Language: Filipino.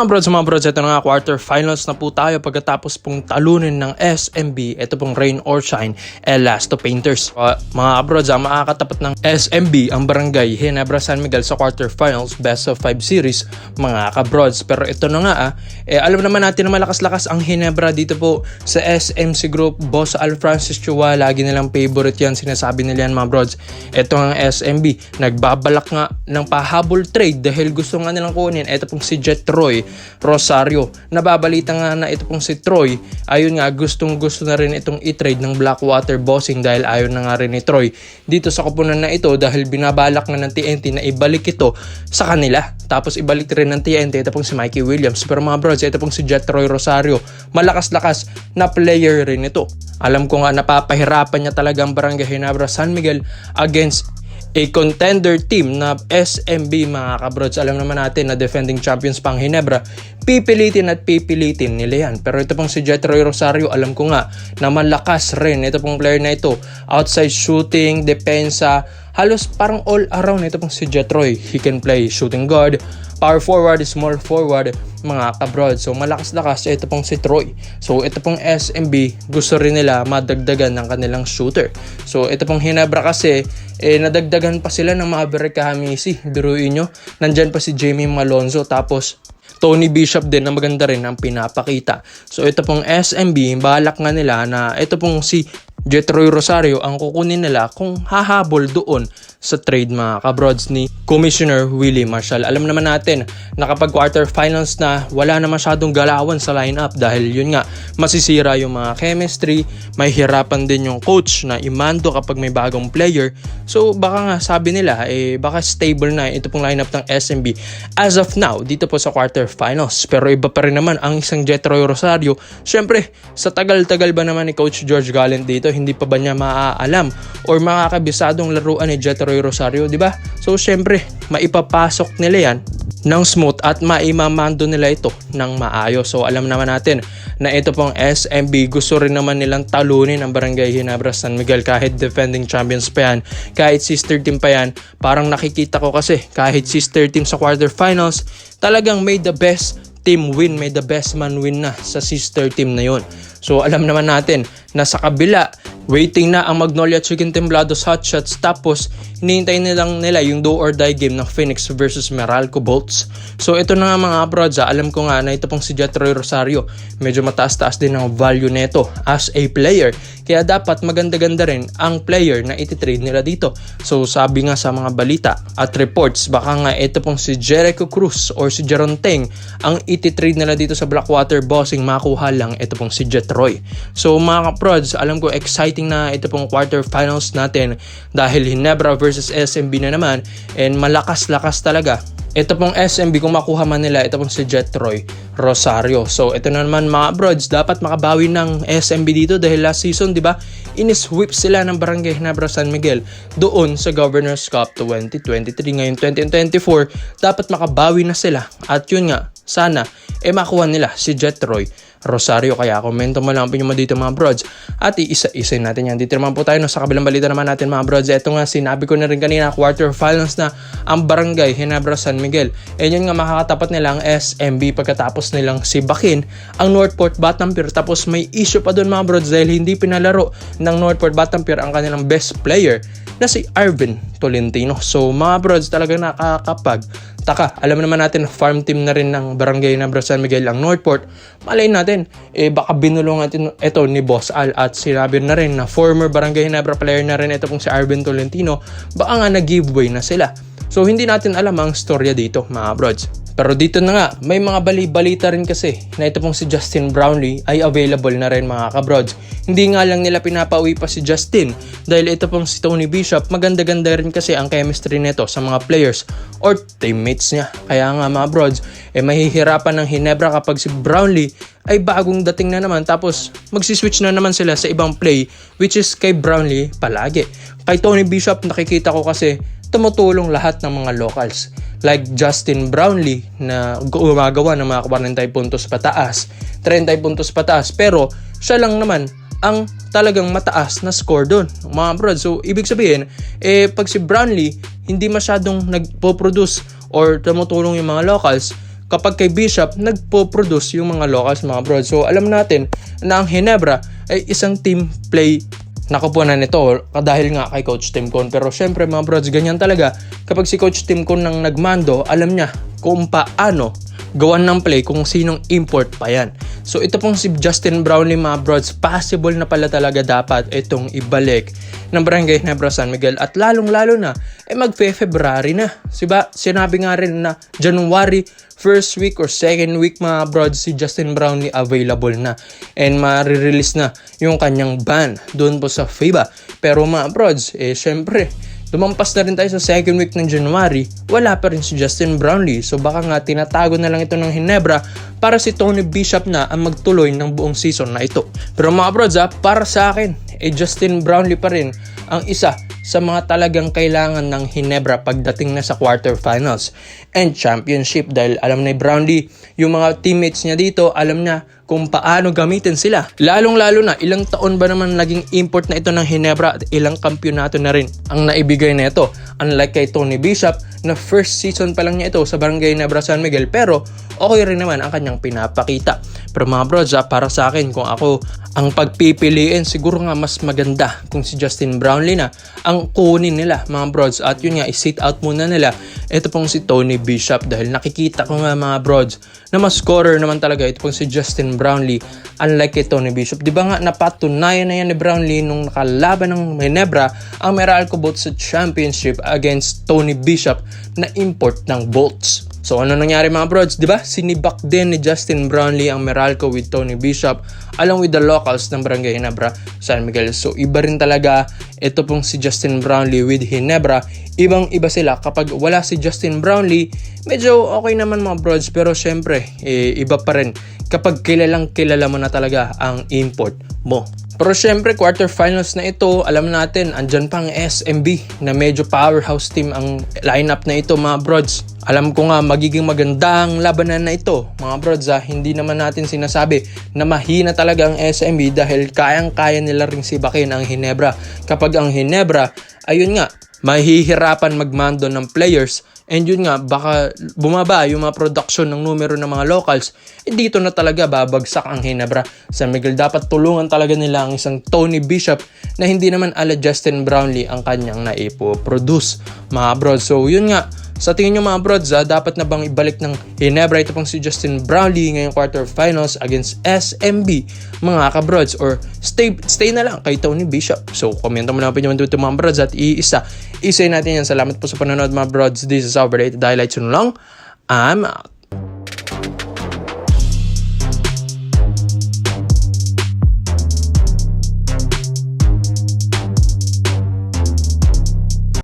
Mga brods, ito na nga, quarterfinals na po tayo pagkatapos pong talunin ng SMB. Ito pong Rain or Shine, Elasto Painters. Mga brods, makakatapat ng SMB ang Barangay Ginebra San Miguel sa quarterfinals, best of 5 series, mga kabrods. Pero ito na nga, alam naman natin na malakas-lakas ang Ginebra dito po sa SMC Group. Boss Al Francis Chua, lagi nilang favorite yan, sinasabi nila yan mga brods. Ito ang SMB, nagbabalak nga ng pahabol trade dahil gusto nga nilang kunin. Ito pong si Jet Troy Rosario. Nababalita nga na ito pong si Troy, ayun nga, gustong-gusto na rin itong i-trade ng Blackwater Bossing dahil ayaw na nga rin ni Troy dito sa kupunan na ito dahil binabalak nga ng TNT na ibalik ito sa kanila. Tapos ibalik rin ng TNT ito pong si Mikey Williams. Pero mga bros, ito pong si Jet Troy Rosario, malakas-lakas na player rin ito. Alam ko nga napapahirapan niya talaga ang Barangay Ginebra San Miguel against a contender team na SMB, mga kabrods. Alam naman natin na defending champions pang Ginebra, pipilitin nila yan. Pero ito pong si Jet Troy Rosario, alam ko nga na malakas rin ito pong player na ito. Outside shooting, depensa, halos parang all around ito pong si Jet Troy. He can play shooting guard, power forward, small forward, mga kabrod. So malakas-lakas ito pong si Troy. So ito pong SMB, gusto rin nila madagdagan ng kanilang shooter. So ito pong Ginebra kasi, nadagdagan pa sila ng mga Berkahamisi. Biruin nyo, nandyan pa si Jamie Malonzo, tapos Tony Bishop din na maganda rin ang pinapakita. So ito pong SMB, balak nga nila na ito pong si Jet Troy Rosario ang kukunin nila kung hahabol doon sa trade, mga kabrods, ni Commissioner Willie Marshall. Alam naman natin na kapag quarterfinals na, wala na masyadong galawan sa lineup dahil yun nga, masisira yung mga chemistry, may hirapan din yung coach na imando kapag may bagong player. So baka nga sabi nila, baka stable na ito pong lineup ng SMB as of now dito po sa quarterfinals. Pero iba pa rin naman ang isang Jet Troy Rosario. Syempre, sa tagal-tagal ba naman ni Coach George Gallant dito, hindi pa ba niya maaalam or makakabisadong laruan ni Jet Troy Rosario, di ba? So syempre, maipapasok nila yan ng smooth at maimamando nila ito ng maayos. So alam naman natin na ito pong SMB, gusto rin naman nilang talunin ang Barangay Ginebra San Miguel kahit defending champions pa yan, kahit sister team pa yan. Parang nakikita ko kasi kahit sister team sa quarterfinals, talagang made the best team win, may the best man win na sa sister team na yun. So alam naman natin na sa kabila, waiting na ang Magnolia Chicken Temblados Hotshots, tapos hinihintay nila yung do or die game ng Phoenix versus Meralco Bolts. So ito na nga mga brods, alam ko nga na ito pong si Jet Troy Rosario, medyo mataas-taas din ang value neto as a player, kaya dapat maganda-ganda rin ang player na ititrade nila dito. So sabi nga sa mga balita at reports, baka nga ito pong si Jericho Cruz or si Jeron Teng ang ititrade nila dito sa Blackwater Bossing, makuha lang ito pong si Jet Troy. So mga prods, alam ko exciting na ito pong quarterfinals natin dahil Ginebra versus SMB na naman, and malakas-lakas talaga ito pong SMB kung makuha man nila ito pong si Jet Troy Rosario. So ito na naman mga brods, dapat makabawi ng SMB dito dahil last season, di ba, inisweep sila ng Barangay Ginebra San Miguel doon sa Governor's Cup 2023. Ngayon 2024, dapat makabawi na sila at yun nga, sana makuha nila si Jet Troy Rosario. Kaya komento mo lang ang opinion mo dito mga brods at iisa-isa natin yan. Dito naman po tayo sa kabilang balita naman natin mga brods. Ito nga, sinabi ko na rin kanina, quarterfinals na ang Barangay Ginebra San Miguel. Yun nga, makakatapat nila ang SMB pagkatapos nilang sibakin ang Northport Batampier. Tapos may issue pa doon mga brods dahil hindi pinalaro ng Northport Batampier ang kanilang best player na si Arvin Tolentino. So mga brods, talagang nakakapagtaka. Alam naman natin, farm team na rin ng Barangay Ginebra San Miguel ang Northport. Malay natin, baka binulungan ito ni Boss Al at sinabi na rin na former Barangay Ginebra player na rin ito pong si Arvin Tolentino. Baka nga nag-giveaway na sila. So hindi natin alam ang storya dito mga brods. Pero dito na nga, may mga balita rin kasi na ito pong si Justin Brownlee ay available na rin mga kabrods. Hindi nga lang nila pinapauwi pa si Justin dahil ito pong si Tony Bishop, maganda-ganda rin kasi ang chemistry nito sa mga players or teammates niya. Kaya nga mga brods, mahihirapan ng Ginebra kapag si Brownlee ay bagong dating na naman, tapos magsiswitch na naman sila sa ibang play, which is kay Brownlee palagi. Kay Tony Bishop, nakikita ko kasi tumutulong lahat ng mga locals. Like Justin Brownlee na gumagawa ng mga 40 puntos pataas, 30 puntos pataas, pero siya lang naman ang talagang mataas na score doon, mga bro. So ibig sabihin, pag si Brownlee hindi masyadong nagpo-produce or tumutulong yung mga locals, kapag kay Bishop nagpo-produce yung mga locals mga bro. So alam natin na ang Ginebra ay isang team play nakapunan nito dahil nga kay Coach Tim Con. Pero syempre mga brods, ganyan talaga. Kapag si Coach Tim Con nang nagmando, alam niya kung paano gawan ng play kung sinong import pa yan. So ito pong si Justin Brownlee mga brods, possible na pala talaga dapat itong ibalik ng Barangay Ginebra San Miguel. At lalong-lalo na, magfe-February na. Diba? Sinabi nga rin na January first week or second week mga brods, si Justin Brownlee available na and ma-release na yung kanyang ban doon po sa FIBA. Pero mga brods, syempre lumampas na rin tayo sa second week ng January, wala pa rin si Justin Brownlee. So baka nga tinatago na lang ito ng Ginebra para si Tony Bishop na ang magtuloy ng buong season na ito. Pero mga brods, para sa akin, Justin Brownlee pa rin ang isa sa mga talagang kailangan ng Ginebra pagdating na sa quarterfinals and championship. Dahil alam na ni Brownlee, yung mga teammates niya dito, alam niya kung paano gamitin sila. Lalong-lalo na, ilang taon ba naman naging import na ito ng Ginebra at ilang kampyonato na rin ang naibigay na ito. Unlike kay Tony Bishop na first season pa lang niya ito sa Barangay Ginebra San Miguel, pero okay rin naman ang kanyang pinapakita. Pero mga brods, para sa akin, kung ako ang pagpipiliin, siguro nga mas maganda kung si Justin Brownlee na ang kunin nila mga brods. At yun nga, i-sit out muna nila ito pong si Tony Bishop dahil nakikita ko nga mga brods na mas scorer naman talaga ito pong si Justin Brownlee unlike kay Tony Bishop. Di ba nga napatunayan na yan ni Brownlee nung nakalaban ng Ginebra ang Meralco Bolts sa championship against Tony Bishop na import ng Bolts. So ano nangyari mga brods, di ba? Sinibak din ni Justin Brownlee ang Meralco with Tony Bishop along with the locals ng Barangay Ginebra San Miguel. So iba rin talaga ito pong si Justin Brownlee with Ginebra. Ibang-iba sila. Kapag wala si Justin Brownlee, medyo okay naman mga brods, pero syempre iba pa rin kapag kilalang kilala mo na talaga ang import mo. Pero syempre, quarterfinals na ito, alam natin, andyan pang SMB na medyo powerhouse team ang lineup na ito mga brods. Alam ko nga magiging maganda ang labanan na ito mga brods. Hindi naman natin sinasabi na mahina talaga ang SMB dahil kayang-kaya nila ring sibakin ang Ginebra. Kapag ang Ginebra, ayun nga, mahihirapan magmando ng players. And yun nga, baka bumaba yung mga production ng numero ng mga locals, dito na talaga babagsak ang Ginebra San Miguel. Dapat tulungan talaga nila ang isang Tony Bishop na hindi naman ala Justin Brownlee ang kanyang naipo-produce mga bro. So yun nga, sa tingin nyo mga brods, dapat na bang ibalik ng Ginebra ito pong si Justin Brownlee ngayong quarterfinals against SMB mga kabrods, or stay na lang kay Tony Bishop? So komento mo na opinion dito mga brods at isay natin yan. Salamat po sa panonood mga brods. This is our Daily Highlights. Yun lang, I'm out.